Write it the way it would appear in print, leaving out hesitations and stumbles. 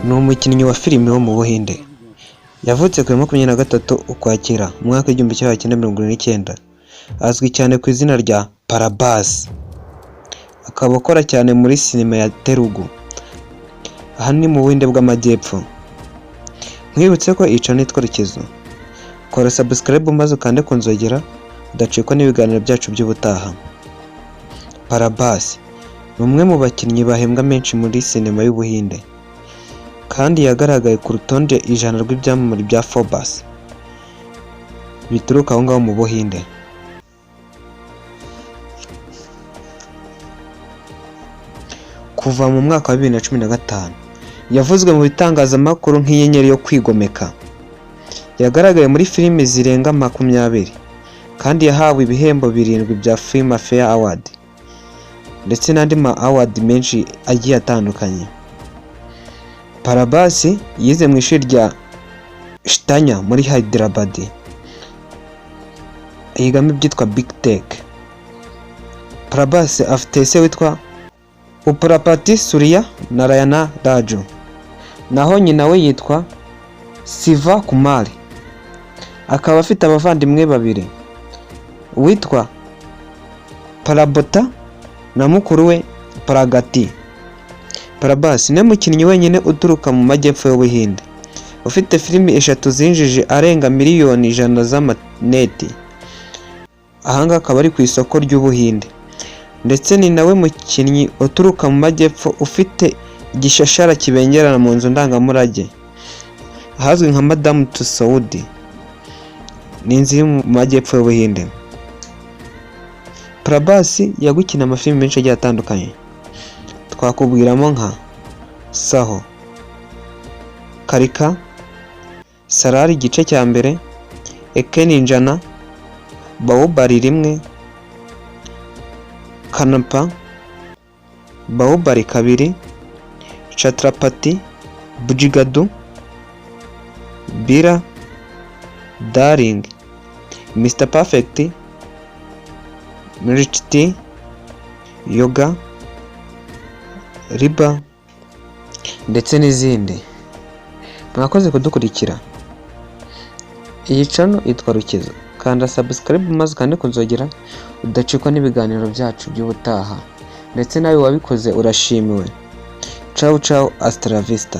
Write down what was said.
ni umukinnyi wa filime wo mu Buhinde. Yavutse ku 23 Ukwakira mu mwaka w'igihumbi kimwe magana cyenda mirongo irindwi n'icyenda. Azwi cyane ku izina rya Prabhas. Akaba akora cyane muri sinema ya Telugu. Aha ni mu Buhinde bw'Amajyepfo. Mwibutse ko iyi channel yitwa Rukizo. Kora subscribe maze ukande ku nzogera udacikwa n'ibiganiro byacu by'ubutaha. Prabhas ni umwe mu bakinnyi bahembwa menshi muri sinema y'Ubuhinde, kandi yagaragaye ku rutonde 100 rw'ibyamamare bya Forbes bituruka aho ngaho mu Buhinde. Kuva mu mwaka wa 2015 yavuzwe mu bitangazamakuru nk'inyenyeri yo kwigomeka. Yagaragaye muri filime zirenga 20 kandi yahawe ibihembo 7 bya Filmfare Award ndetse n'andi ma award menshi agiye atandukanye. Prabhas yize mu ishuri rya Shtanya muri Hyderabad. Yigamo ibyitwa Big Tech. Prabhas afite se witwa Uprapati Surya Narayana Raju, naho nyina we yitwa Siva Kumar. Akaba afite abavandimwe babiri, witwa Prabhata na mukuru we Pragati. Prabhas ni umukinnyi wenyine uturuka mu majyepfo y'Ubuhinde ufite filimi 3 zinjije arenga miliyoni 100 z'amaneti. Ahanga akaba ari ku isoko ry'Ubuhinde, ndetse ni nawe mukinnyi uturuka mu majyepfo ufite igishashara kibengerana mu nzu ndangamurage ahazwi nka Madame Tussauds. Ni inzu iri mu majyepfo y'Ubuhinde. Prabhas yagukina amafilimi menshi agiye atandukanye. Twakubwiramo nka Saho, Karika, Sarari igice cya mbere, Ekeninjana, Bahubali 1, Kanapa, Bahubali 2, Chhatrapati, Bujigadu, Bira, Darling, Mr Perfect, Mrichti, Yoga, Riba ndetse n'izindi. Mwakoze kudukurikira. Iyi channel yitwa Rukizo. Kanda subscribe maze kandi kunzogera udacikwa n'ibiganiro byacu by'ubutaha. Ndetse nawe wabikoze urashimiwe. Ciao ciao, hasta la vista.